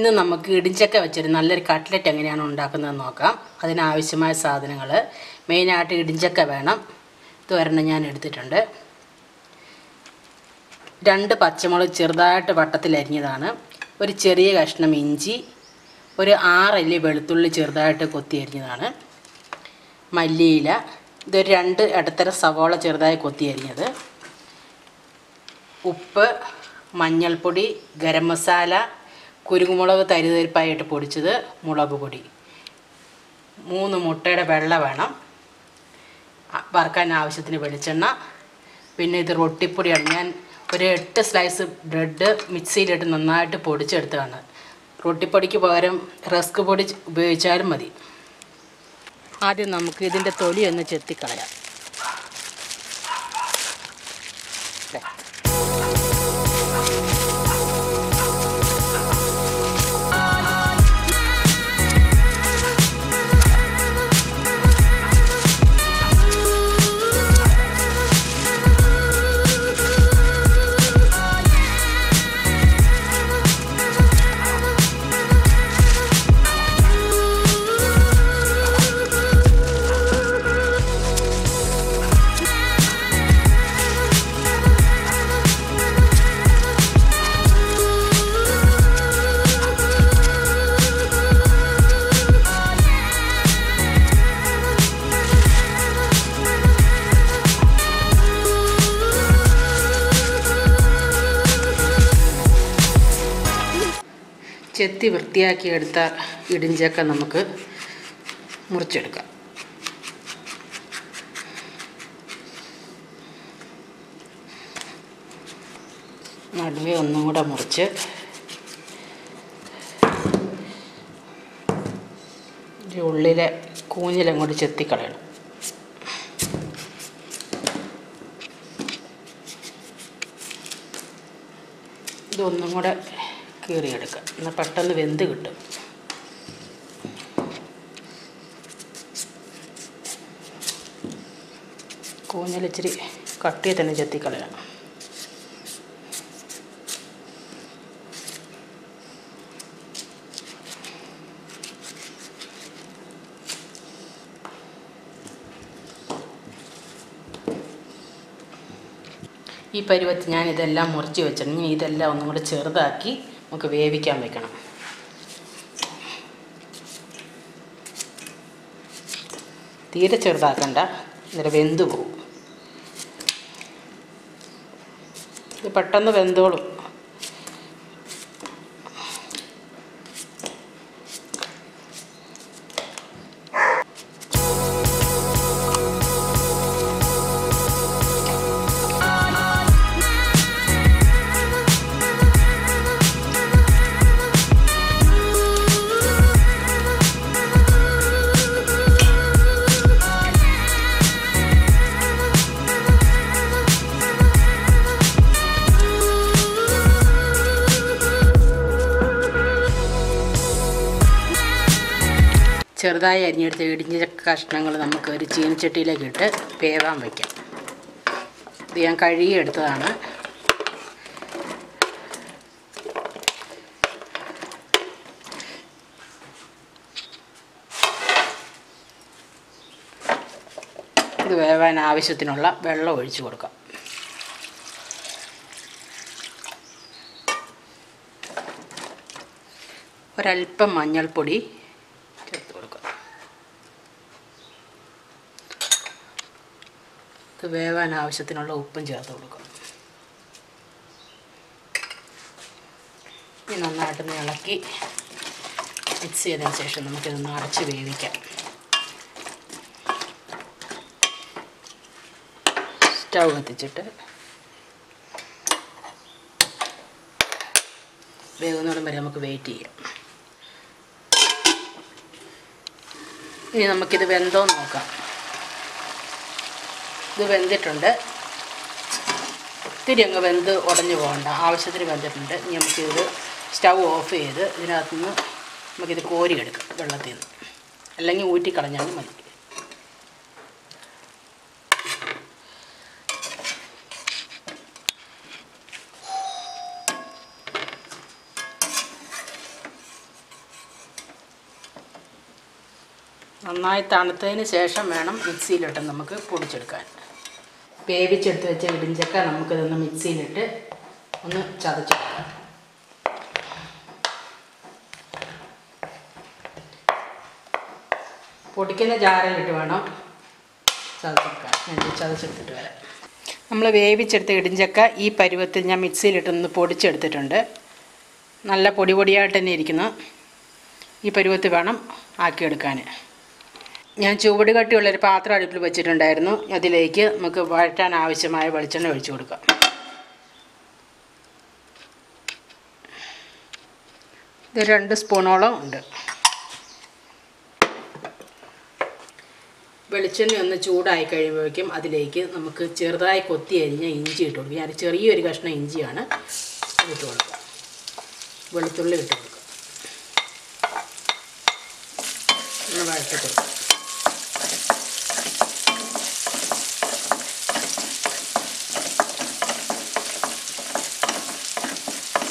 ഇന്ന് നമുക്ക് ഇടിച്ചക്ക വെച്ചൊരു നല്ലൊരു കട്ട്ലറ്റ് എങ്ങനെയാണ് ഉണ്ടാക്കുന്നതെന്ന് നോക്കാം. അതിനാവശ്യമായ സാധനങ്ങൾ മെയിനായിട്ട് ഇടിച്ചക്ക വേണം. ഇത് ഒരെണ്ണം ഞാൻ എടുത്തിട്ടുണ്ട്. 2 പച്ചമുളക് ചെറുതായിട്ട് വട്ടത്തിൽ അരിഞ്ഞതാണ്, ഒരു ചെറിയ കഷ്ണം ഇഞ്ചി, ഒരു 6 അല്ലി വെളുത്തുള്ളി ചെറുതായിട്ട് കൊത്തി അരിഞ്ഞതാണ്, മല്ലിയില, ഇതൊരു 2 ഇടത്തര സവോള ചെറുതായി കൊത്തി അരിഞ്ഞത്, ഉപ്പ്, മഞ്ഞൾപ്പൊടി, ഗരം മസാല, കുരുമുളക് തരിതരിപ്പായിട്ട് പൊടിച്ചത്, മുളക് പൊടി, 3 മുട്ടയുടെ വെള്ള വേണം, വറുക്കാൻ ആവശ്യത്തിന് വെളിച്ചെണ്ണ. പിന്നെ ഇത് റൊട്ടിപ്പൊടിയാണ്. ഞാൻ ഒരു 8 സ്ലൈസ് ബ്രെഡ് മിക്സിയിലിട്ട് നന്നായിട്ട് പൊടിച്ചെടുത്തതാണ്. റൊട്ടിപ്പൊടിക്ക് പകരം റസ്ക് പൊടി ഉപയോഗിച്ചാലും മതി. ആദ്യം നമുക്ക് ഇതിൻ്റെ തൊലി ഒന്ന് ചെത്തിക്കളയാം. ചെത്തി വൃത്തിയാക്കിയെടുത്ത ഇടിഞ്ചക്ക നമുക്ക് മുറിച്ചെടുക്കാം. നടുവേ ഒന്നും കൂടെ മുറിച്ച് ഉള്ളിലെ കൂഞ്ഞിലങ്ങോട്ട് ചെത്തിക്കളയണം. ഇതൊന്നും കൂടെ കീറിയെടുക്കാം, എന്നാൽ പെട്ടെന്ന് വെന്ത് കിട്ടും. കൂഞ്ഞിൽ ഇച്ചിരി കട്ടിയിൽ തന്നെ ചെത്തിക്കളയണം. ഈ പരുവത്തിൽ ഞാൻ ഇതെല്ലാം മുറിച്ച് വെച്ചിട്ടുണ്ട്. ഇനി ഇതെല്ലാം ഒന്നും കൂടെ ചെറുതാക്കി നമുക്ക് വേവിക്കാൻ വെക്കണം. തീരെ ചെറുതാക്കണ്ട, എന്നിട്ട് വെന്ത് പോകും. ഇത് പെട്ടെന്ന് വെന്തോളും. ചെറുതായി അരിഞ്ഞെടുത്ത ഇടിഞ്ഞ കഷ്ണങ്ങൾ നമുക്ക് ഒരു ചീനച്ചട്ടിയിലേക്ക് ഇട്ട് വേവാൻ വയ്ക്കാം. ഇത് ഞാൻ കഴുകിയെടുത്തതാണ്. ഇത് വേവാൻ ആവശ്യത്തിനുള്ള വെള്ളം ഒഴിച്ച് കൊടുക്കാം. ഒരല്പം മഞ്ഞൾപ്പൊടി ചേർത്ത് കൊടുക്കുക. ഇത് വേവാൻ ആവശ്യത്തിനുള്ള ഉപ്പും ചേർത്ത് കൊടുക്കുക. ഇനി നന്നായിട്ടൊന്ന് ഇളക്കി മിക്സ് ചെയ്തതിന് ശേഷം നമുക്കിതൊന്ന് അടച്ച് വേവിക്കാം. സ്റ്റൗ കത്തിച്ചിട്ട് വേകുന്നിടം വരെ നമുക്ക് വെയിറ്റ് ചെയ്യാം. ഇനി നമുക്കിത് വെന്തോന്ന് നോക്കാം. ഇത് വെന്തിട്ടുണ്ട്. ഒത്തിരി അങ്ങ് വെന്ത് ഉടഞ്ഞു പോകണ്ട, ആവശ്യത്തിന് വെന്തിട്ടുണ്ട്. ഇനി നമുക്കിത് സ്റ്റൗ ഓഫ് ചെയ്ത് ഇതിനകത്തുനിന്ന് നമുക്കിത് കോരിയെടുക്കാം വെള്ളത്തിൽ നിന്ന്, അല്ലെങ്കിൽ ഊറ്റിക്കളഞ്ഞാലും മതി. നന്നായി തണുത്തതിന് ശേഷം വേണം മിക്സിയിലിട്ട് നമുക്ക് പൊടിച്ചെടുക്കാൻ. വേവിച്ചെടുത്ത് വെച്ച ഇടിഞ്ചക്ക നമുക്കിതൊന്ന് മിക്സിയിലിട്ട് ഒന്ന് ചതച്ചെടുക്കാം. പൊടിക്കുന്ന ജാറിലിട്ട് വേണം ചതച്ചെടുക്കാൻ. ഞാൻ ചതച്ചെടുത്തിട്ട് വരാം. നമ്മൾ വേവിച്ചെടുത്ത ഇടിഞ്ചക്ക ഈ പരുവത്തിൽ ഞാൻ മിക്സിയിലിട്ടൊന്ന് പൊടിച്ചെടുത്തിട്ടുണ്ട്. നല്ല പൊടി പൊടിയായിട്ട് തന്നെ ഇരിക്കുന്നു. ഈ പരുവത്തിൽ വേണം ആക്കിയെടുക്കാൻ. ഞാൻ ചുവട് കട്ടിയുള്ളൊരു പാത്രം അടുപ്പിൽ വെച്ചിട്ടുണ്ടായിരുന്നു. അതിലേക്ക് നമുക്ക് വഴറ്റാൻ ആവശ്യമായ വെളിച്ചെണ്ണ ഒഴിച്ചു കൊടുക്കാം. ഇത് 2 സ്പൂണോളം ഉണ്ട്. വെളിച്ചെണ്ണ ഒന്ന് ചൂടായി കഴിയുമ്പോഴേക്കും അതിലേക്ക് നമുക്ക് ചെറുതായി കൊത്തി അരിഞ്ഞ ഇഞ്ചി ഇട്ട് കൊടുക്കും. ഞാൻ ചെറിയൊരു കഷ്ണം ഇഞ്ചിയാണ് ഇട്ട് കൊടുക്കുക. വെളുത്തുള്ളി ഇട്ട് കൊടുക്കുക. ഒന്ന് വഴറ്റി കൊടുക്കുക.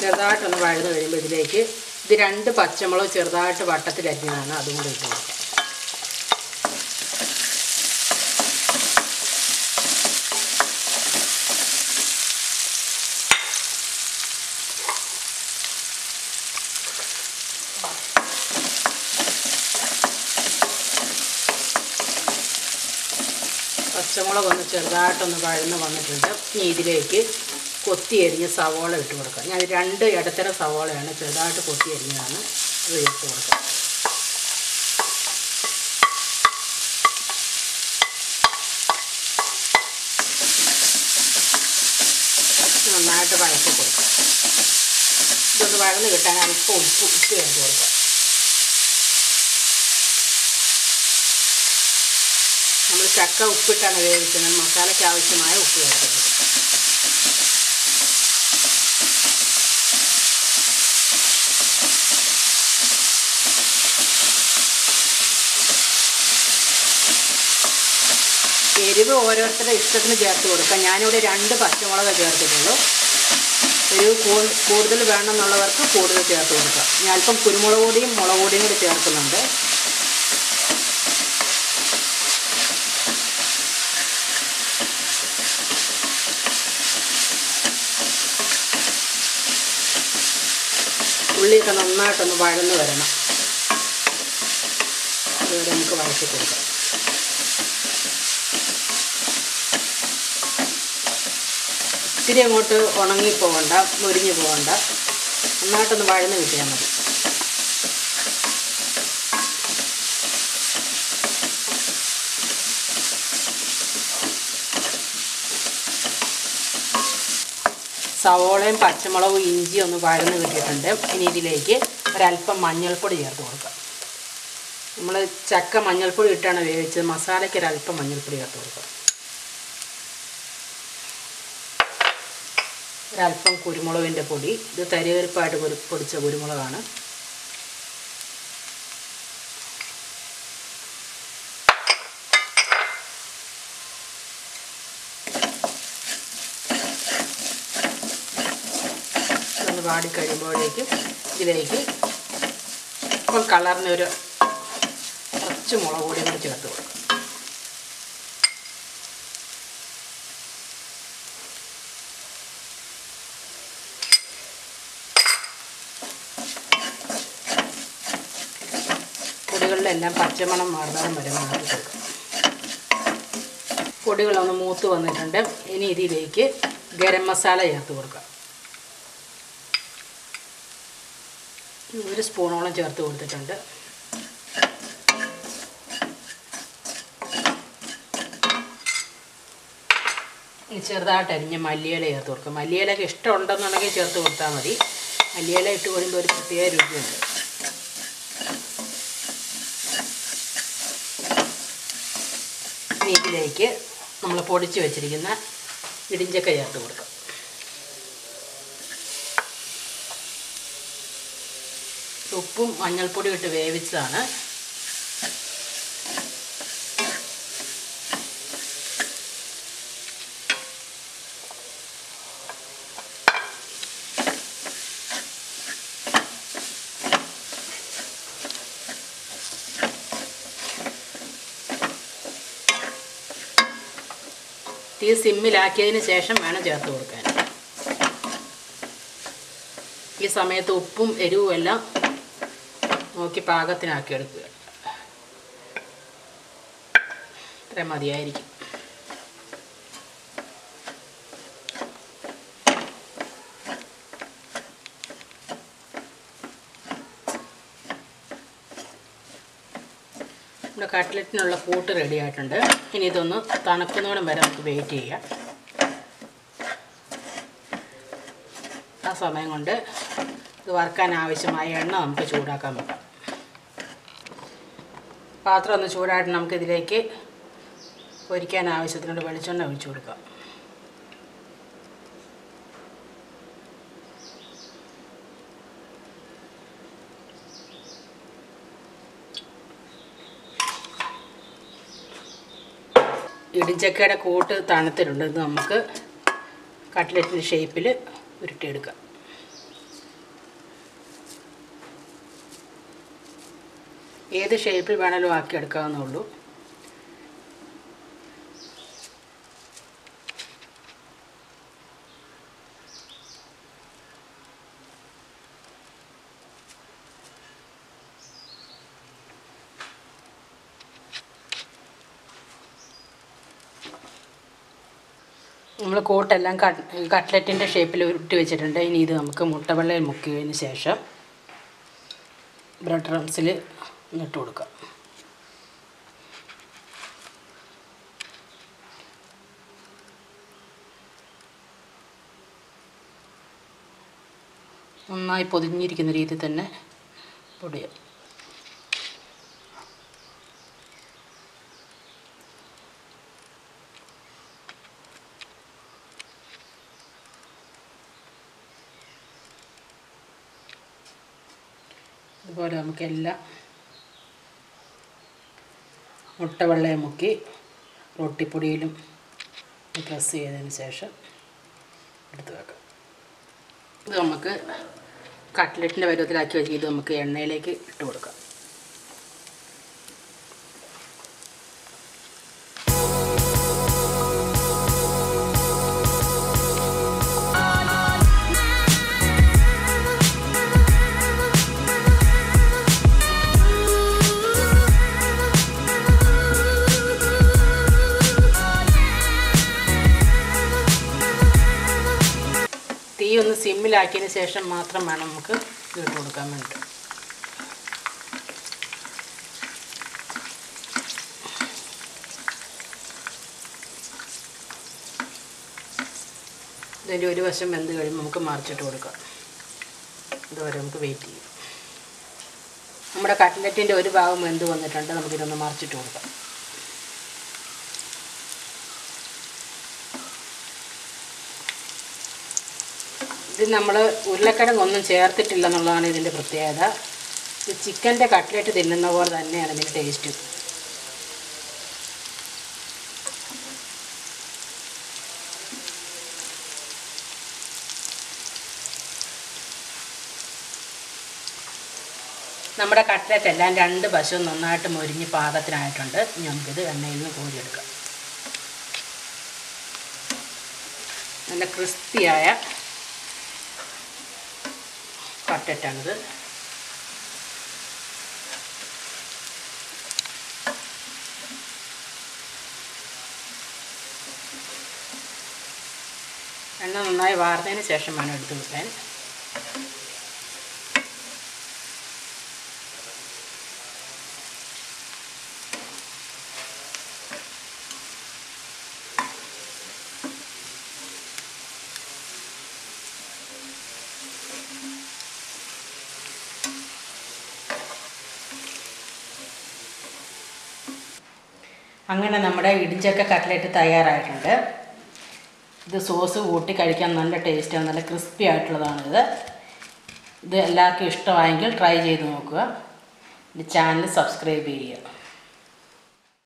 ചെറുതായിട്ടൊന്ന് വഴന്ന് കഴിയുമ്പോൾ ഇതിലേക്ക് 2 പച്ചമുളക് ചെറുതായിട്ട് വട്ടത്തിൽ അരിഞ്ഞതാണ്, അതും കൂടി ഇട്ട് കൊടുക്കുക. പച്ചമുളക് ഒന്ന് ചെറുതായിട്ടൊന്ന് വഴന്ന് വന്നിട്ടുണ്ട്. ഇനി ഇതിലേക്ക് കൊത്തി അരിഞ്ഞ് സവോള ഇട്ട് കൊടുക്കുക. ഞാൻ 2 ഇടത്തരം സവോളയാണ് ചെറുതായിട്ട് കൊത്തി അരിഞ്ഞതാണ്, അത് ഇട്ട് കൊടുക്കുക. നന്നായിട്ട് വഴറ്റി കൊടുക്കുക. ഇതൊന്ന് വഴന്ന് കിട്ടാൻ അല്പം ഉപ്പ് ചേർത്ത് കൊടുക്കുക. നമ്മൾ ചക്ക ഉപ്പിട്ടാണ് വേവിക്കുന്നത്. മസാലയ്ക്ക് ആവശ്യമായ ഉപ്പ് ചേർത്ത് കൊടുക്കുക. എരിവ് ഓരോരുത്തരുടെ ഇഷ്ടത്തിന് ചേർത്ത് കൊടുക്കാം. ഞാനിവിടെ 2 പച്ചമുളക് ചേർത്തിട്ടുള്ളൂ. എരിവ് കൂടുതൽ വേണമെന്നുള്ളവർക്ക് കൂടുതൽ ചേർത്ത് കൊടുക്കാം. ഞാൻ അല്പം കുരുമുളക് പൊടിയും മുളക് പൊടിയും കൂടി ചേർക്കുന്നുണ്ട്. ഉള്ളിയൊക്കെ നന്നായിട്ടൊന്ന് വഴന്ന് വരണം. അതുവരെ നമുക്ക് വഴറ്റി കൊടുക്കാം. ഒത്തിരി അങ്ങോട്ട് ഉണങ്ങിപ്പോകണ്ട, മുരിഞ്ഞു പോകണ്ട, നന്നായിട്ടൊന്ന് വഴന്ന് കിട്ടിയാൽ മതി. സവോളയും പച്ചമുളകും ഇഞ്ചിയും ഒന്ന് വഴന്ന് കിട്ടിയിട്ടുണ്ട്. ഇനി ഇതിലേക്ക് ഒരല്പം മഞ്ഞൾപ്പൊടി ചേർത്ത് കൊടുക്കാം. നമ്മൾ ചക്ക മഞ്ഞൾപ്പൊടി ഇട്ടാണ് വേവിച്ചത്. മസാലയ്ക്ക് ഒരല്പം മഞ്ഞൾപ്പൊടി ചേർത്ത് കൊടുക്കാം. ഒരല്പം കുരുമുളകിൻ്റെ പൊടി. ഇത് തരിതരിപ്പായിട്ട് പൊടിച്ച കുരുമുളകാണ്. ഒന്ന് വാടിക്കഴിയുമ്പോഴേക്കും ഇതിലേക്ക് ഇപ്പം കളറിനൊരു കുറച്ച് മുളക് പൊടിയും കൂടി ചേർത്ത് കൊടുക്കും. പൊടികളിലെല്ലാം പച്ചമണം മാറുന്നതും വരെ മാറ്റി കൊടുക്കും. പൊടികളൊന്ന് മൂത്ത് വന്നിട്ടുണ്ട്. ഇനി ഇതിലേക്ക് ഗരം മസാല ചേർത്ത് കൊടുക്കാം. 1 സ്പൂണോളം ചേർത്ത് കൊടുത്തിട്ടുണ്ട്. ഇനി ചെറുതായിട്ട് അരിഞ്ഞ് മല്ലിയില ചേർത്ത് കൊടുക്കുക. മല്ലിയിലൊക്കെ ഇഷ്ടമുണ്ടെന്നുണ്ടെങ്കിൽ ചേർത്ത് കൊടുത്താൽ മതി. മല്ലിയില ഇട്ട് കൊടുക്കുമ്പോൾ ഒരു പ്രത്യേക രുചിയുണ്ട്. ഇനി ഇതിലേക്ക് നമ്മൾ പൊടിച്ച് വെച്ചിരിക്കുന്ന ഇടിഞ്ചക്ക ചേർത്ത് കൊടുക്കാം. ഉപ്പും മഞ്ഞൾപ്പൊടിയും ഇട്ട് വേവിച്ചതാണ്. തീ സിമ്മിലാക്കിയതിന് ശേഷം വേണം ചേർത്ത് കൊടുക്കാൻ. ഈ സമയത്ത് ഉപ്പും എരിവും എല്ലാം നോക്കി പാകത്തിനാക്കി എടുക്കുക. ഇത്ര മതിയായിരിക്കും. നമ്മുടെ കട്ട്ലറ്റിനുള്ള കൂട്ട് റെഡി ആയിട്ടുണ്ട്. ഇനി ഇതൊന്ന് തണുക്കുന്നോളം വരെ നമുക്ക് വെയിറ്റ് ചെയ്യാം. ആ സമയം കൊണ്ട് ഇത് വറുക്കാൻ ആവശ്യമായ എണ്ണ നമുക്ക് ചൂടാക്കാൻ വെക്കാം. പാത്രം ഒന്ന് ചൂടായിട്ട് നമുക്കിതിലേക്ക് പൊരിക്കാൻ ആവശ്യത്തിനുള്ള വെളിച്ചെണ്ണ ഒഴിച്ചു കൊടുക്കാം. ഇടിച്ചക്കയുടെ കൂട്ട് തണുത്തിട്ടുണ്ട്. ഇത് നമുക്ക് കട്ട്ലറ്റിൻ്റെ ഷേപ്പിൽ ഉരുട്ടിയെടുക്കാം. ഏത് ഷേപ്പിൽ വേണമെങ്കിലും ആക്കിയെടുക്കാവുന്നുള്ളൂ. നമ്മൾ കൂട്ടെല്ലാം കട്ട്ലറ്റിൻ്റെ ഷേപ്പിൽ ഉരുട്ടി വെച്ചിട്ടുണ്ട്. ഇനി ഇത് നമുക്ക് മുട്ടവെള്ളയിൽ മുക്കിയതിന് ശേഷം ബ്രെഡ് ക്രംസിൽ ഇട്ട് കൊടുക്കാം. നന്നായി പൊതിഞ്ഞിരിക്കുന്ന രീതിയിൽ തന്നെ പൊടിയാം. അതുപോലെ നമുക്കെല്ലാം മുട്ടവെള്ളയും മുക്കി റൊട്ടിപ്പൊടിയിലും പ്രസ് ചെയ്തതിന് ശേഷം എടുത്ത് വെക്കാം. ഇത് നമുക്ക് കട്ട്ലറ്റിൻ്റെ പരുവത്തിലാക്കി വെച്ച് ഇത് നമുക്ക് എണ്ണയിലേക്ക് ഇട്ട് കൊടുക്കാം. തീ ഒന്ന് സിമ്മിലാക്കിയതിന് ശേഷം മാത്രം വേണം നമുക്ക് ഇട്ട് കൊടുക്കാൻ വേണ്ടി. ഇതിൻ്റെ ഒരു വശം വെന്ത് കഴിയുമ്പോൾ നമുക്ക് മറിച്ചിട്ട് കൊടുക്കാം. ഇതുവരെ നമുക്ക് വെയിറ്റ് ചെയ്യാം. നമ്മുടെ കട്ട്ലറ്റിൻ്റെ ഒരു ഭാഗം വെന്ത് വന്നിട്ടുണ്ട്. നമുക്കിതൊന്ന് മറിച്ചിട്ട് കൊടുക്കാം. ഇത് നമ്മൾ ഉരുളക്കിഴങ്ങൊന്നും ചേർത്തിട്ടില്ലെന്നുള്ളതാണ് ഇതിൻ്റെ പ്രത്യേകത. ഇത് ചിക്കൻ്റെ കട്ട്ലറ്റ് തിന്നുന്ന പോലെ തന്നെയാണ് ഇതിൻ്റെ ടേസ്റ്റ്. നമ്മുടെ കട്ട്ലറ്റ് എല്ലാം രണ്ട് വശവും നന്നായിട്ട് മൊരിഞ്ഞ് പാകത്തിനായിട്ടുണ്ട്. നമുക്കിത് എണ്ണയിൽ നിന്ന് കോരിയെടുക്കാം. നല്ല ക്രിസ്പിയായ കട്ട്ലറ്റാണിത്. എണ്ണ നന്നായി വാർന്നതിന് ശേഷം വേണം എടുത്ത് വെക്കാൻ. അങ്ങനെ നമ്മുടെ ഇടിച്ചക്ക കട്ട്ലറ്റ് തയ്യാറായിട്ടുണ്ട്. ഇത് സോസ് കൂട്ടി കഴിക്കാൻ നല്ല ടേസ്റ്റാണ്. നല്ല ക്രിസ്പി ആയിട്ടുള്ളതാണിത്. ഇത് എല്ലാവർക്കും ഇഷ്ടമായെങ്കിൽ ട്രൈ ചെയ്ത് നോക്കുക. ചാനൽ സബ്സ്ക്രൈബ് ചെയ്യുക.